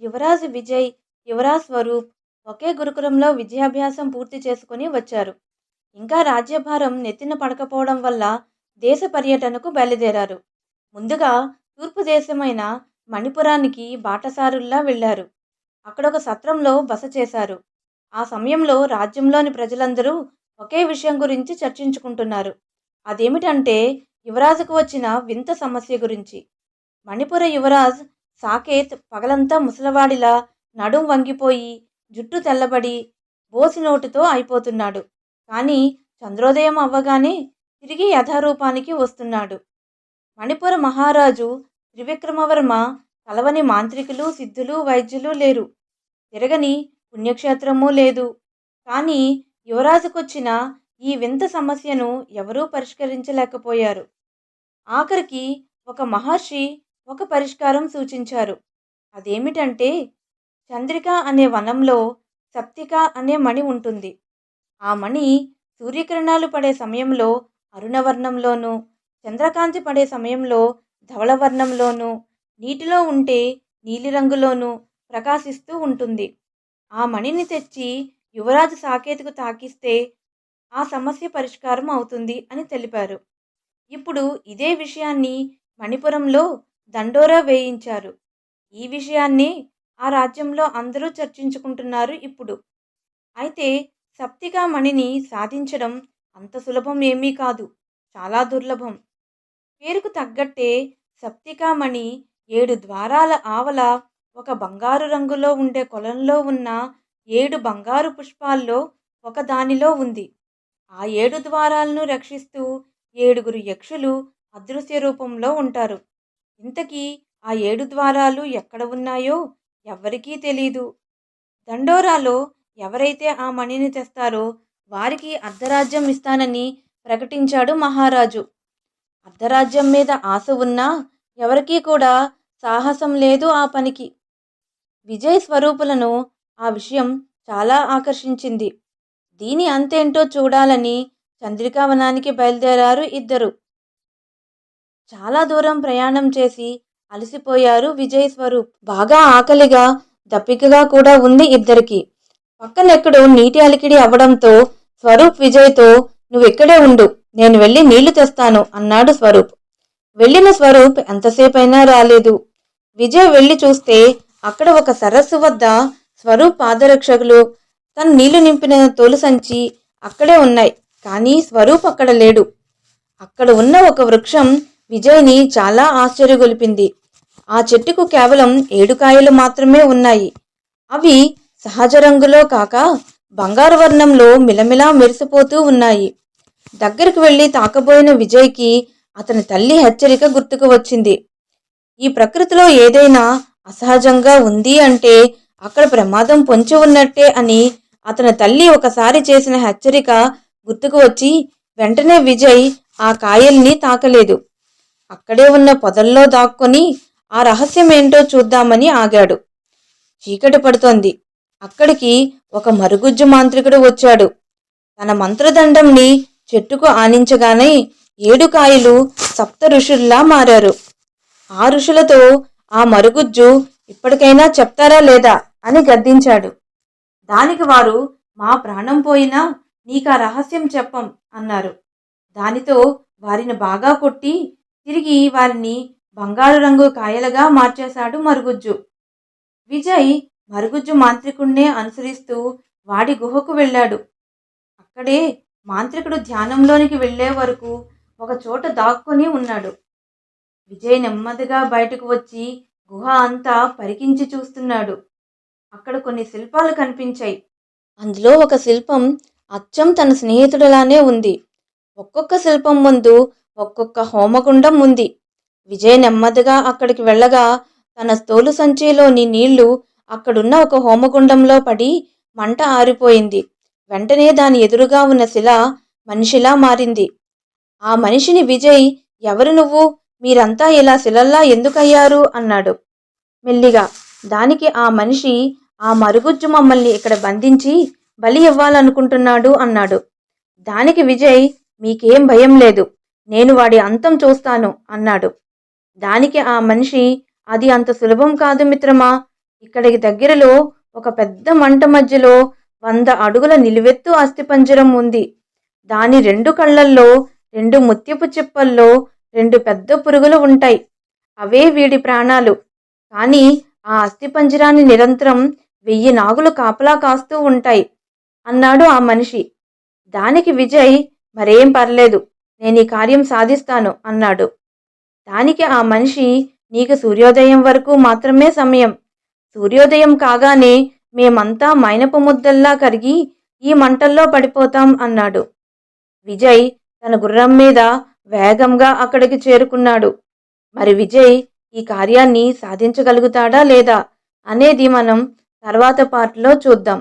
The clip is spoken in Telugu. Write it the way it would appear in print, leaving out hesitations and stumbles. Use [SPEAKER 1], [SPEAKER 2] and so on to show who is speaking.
[SPEAKER 1] యువరాజు విజయ్, యువరాజ్ స్వరూప్ ఒకే గురుకులంలో విద్యాభ్యాసం పూర్తి చేసుకుని వచ్చారు. ఇంకా రాజ్యభారం నెత్తిన పడకపోవడం వల్ల దేశ పర్యటనకు బయలుదేరారు. ముందుగా తూర్పు దేశమైన మణిపురానికి బాటసారుల్లా వెళ్లారు. అక్కడొక సత్రంలో బస చేశారు. ఆ సమయంలో రాజ్యంలోని ప్రజలందరూ ఒకే విషయం గురించి చర్చించుకుంటున్నారు. అదేమిటంటే యువరాజుకు వచ్చిన వింత సమస్య గురించి. మణిపుర యువరాజ్ సాకేత్ పగలంతా ముసలవాడిలా నడుం వంగిపోయి, జుట్టు తెల్లబడి, బోసినోటుతో అయిపోతున్నాడు. కానీ చంద్రోదయం అవ్వగానే తిరిగి యథారూపానికి వస్తున్నాడు. మణిపుర మహారాజు త్రివిక్రమవర్మ కలవని మాంత్రికులు, సిద్ధులు, వైద్యులు లేరు. తిరగని పుణ్యక్షేత్రమూ లేదు. కానీ యువరాజుకొచ్చిన ఈ వింత సమస్యను ఎవరూ పరిష్కరించలేకపోయారు. ఆఖరికి ఒక మహర్షి ఒక పరిష్కారం సూచించారు. అదేమిటంటే చంద్రిక అనే వనంలో సప్తిక అనే మణి ఉంటుంది. ఆ మణి సూర్యకిరణాలు పడే సమయంలో అరుణవర్ణంలోనూ, చంద్రకాంతి పడే సమయంలో ధవళవర్ణంలోనూ, నీటిలో ఉంటే నీలిరంగులోనూ ప్రకాశిస్తూ ఉంటుంది. ఆ మణిని తెచ్చి యువరాజు సాకేతుకు తాకిస్తే ఆ సమస్య పరిష్కారం అవుతుంది అని తెలిపారు. ఇప్పుడు ఇదే విషయాన్ని మణిపురంలో దండోరా వేయించారు. ఈ విషయాన్ని ఆ రాజ్యంలో అందరూ చర్చించుకుంటున్నారు ఇప్పుడు. అయితే సప్తికా మణిని సాధించడం అంత సులభం ఏమీ కాదు. చాలా దుర్లభం. పేరుకు తగ్గట్టే సప్తికా మణి 7 ద్వారాల ఆవల ఒక బంగారు రంగులో ఉండే కొలంలో ఉన్న 7 బంగారు పుష్పాల్లో ఒక దానిలో ఉంది. ఆ 7 ద్వారాలను రక్షిస్తూ 7గురు యక్షులు అదృశ్య రూపంలో ఉంటారు. ఇంతకీ ఆ 7 ద్వారాలు ఎక్కడ ఉన్నాయో ఎవ్వరికీ తెలీదు. దండోరాలో ఎవరైతే ఆ మణిని తెస్తారో వారికి అర్ధరాజ్యం ఇస్తానని ప్రకటించాడు మహారాజు. అర్ధరాజ్యం మీద ఆశ ఉన్నా ఎవరికీ కూడా సాహసం లేదు ఆ పనికి. విజయ్ స్వరూపులను ఆ విషయం చాలా ఆకర్షించింది. దీని అంతేంటో చూడాలని చంద్రికావనానికి బయలుదేరారు ఇద్దరు. చాలా దూరం ప్రయాణం చేసి అలసిపోయారు విజయ్ స్వరూప్. బాగా ఆకలిగా దప్పికగా కూడా ఉంది ఇద్దరికి. పక్కనెక్కడో నీటి అలికిడి అవ్వడంతో స్వరూప్ విజయ్తో నువ్వెక్కడే ఉండు, నేను వెళ్ళి నీళ్లు తెస్తాను అన్నాడు స్వరూప్. వెళ్ళిన స్వరూప్ ఎంతసేపైనా రాలేదు. విజయ్ వెళ్ళి చూస్తే అక్కడ ఒక సరస్సు వద్ద స్వరూప్ పాదరక్షకులు తను నీళ్లు నింపిన తోలు సంచి అక్కడే ఉన్నాయి. కానీ స్వరూప్ అక్కడ లేడు. అక్కడ ఉన్న ఒక వృక్షం విజయ్ని చాలా ఆశ్చర్యగొలిపింది. ఆ చెట్టుకు కేవలం 7 కాయలు మాత్రమే ఉన్నాయి. అవి సహజ రంగులో కాక బంగారు వర్ణంలో మిలమిలా మెరిసిపోతూ ఉన్నాయి. దగ్గరికి వెళ్ళి తాకబోయిన విజయ్కి అతని తల్లి హెచ్చరిక గుర్తుకు వచ్చింది. ఈ ప్రకృతిలో ఏదైనా అసహజంగా ఉంది అంటే అక్కడ ప్రమాదం పొంచి ఉన్నట్టే అని అతని తల్లి ఒకసారి చేసిన హెచ్చరిక గుర్తుకు వచ్చి వెంటనే విజయ్ ఆ కాయల్ని తాకలేదు. అక్కడే ఉన్న పొదల్లో దాక్కొని ఆ రహస్యం ఏంటో చూద్దామని ఆగాడు. చీకటి పడుతోంది. అక్కడికి ఒక మరుగుజ్జు మాంత్రికుడు వచ్చాడు. తన మంత్రదండంని చెట్టుకు ఆనించగానే 7 కాయలు సప్త ఋషుల్లా మారారు. ఆ ఋషులతో ఆ మరుగుజ్జు ఇప్పటికైనా చెప్తారా లేదా అని గద్దించాడు. దానికి వారు మా ప్రాణం పోయినా నీకా రహస్యం చెప్పం అన్నారు. దానితో వారిని బాగా కొట్టి తిరిగి వారిని బంగారు రంగు కాయలుగా మార్చేశాడు మరుగుజ్జు. విజయ్ మరుగుజ్జు మాంత్రికుణ్ణే అనుసరిస్తూ వాడి గుహకు వెళ్ళాడు. అక్కడే మాంత్రికుడు ధ్యానంలోనికి వెళ్లే వరకు ఒక చోట దాక్కుని ఉన్నాడు. విజయ్ నెమ్మదిగా బయటకు వచ్చి గుహ అంతా పరికించి చూస్తున్నాడు. అక్కడ కొన్ని శిల్పాలు కనిపించాయి. అందులో ఒక శిల్పం అచ్చం తన స్నేహితుడిలానే ఉంది. ఒక్కొక్క శిల్పం ముందు ఒక్కొక్క హోమగుండం ఉంది. విజయ్ నెమ్మదిగా అక్కడికి వెళ్ళగా తన తోలు సంచిలోని నీళ్లు అక్కడున్న ఒక హోమగుండంలో పడి మంట ఆరిపోయింది. వెంటనే దాని ఎదురుగా ఉన్న శిల మనిషిలా మారింది. ఆ మనిషిని విజయ్, ఎవరు నువ్వు, మీరంతా ఇలా శిలల్లా ఎందుకయ్యారు అన్నాడు మెల్లిగా. దానికి ఆ మనిషి, ఆ మరుగుజ్జు మమ్మల్ని ఇక్కడ బంధించి బలి ఇవ్వాలనుకుంటున్నాడు అన్నాడు. దానికి విజయ్, మీకేం భయం లేదు, నేను వాడి అంతం చూస్తాను అన్నాడు. దానికి ఆ మనిషి, అది అంత సులభం కాదు మిత్రమా, ఇక్కడికి దగ్గరలో ఒక పెద్ద మంట మధ్యలో 100 అడుగుల నిలువెత్తు అస్థిపంజరం ఉంది. దాని 2 కళ్ళల్లో 2 ముత్యపు చిప్పల్లో 2 పెద్ద పురుగులు ఉంటాయి. అవే వీడి ప్రాణాలు. కానీ ఆ అస్థిపంజరాన్ని నిరంతరం 1000 నాగులు కాపలా కాస్తూ ఉంటాయి అన్నాడు ఆ మనిషి. దానికి విజయ్, మరేం పర్లేదు, నేనీ కార్యం సాధిస్తాను అన్నాడు. దానికి ఆ మనిషి, నీకు సూర్యోదయం వరకు మాత్రమే సమయం. సూర్యోదయం కాగానే మేమంతా మైనపు ముద్దల్లా కరిగి ఈ మంటల్లో పడిపోతాం అన్నాడు. విజయ్ తన గుర్రం మీద వేగంగా అక్కడికి చేరుకున్నాడు. మరి విజయ్ ఈ కార్యాన్ని సాధించగలుగుతాడా లేదా అనేది మనం తర్వాత పార్ట్లో చూద్దాం.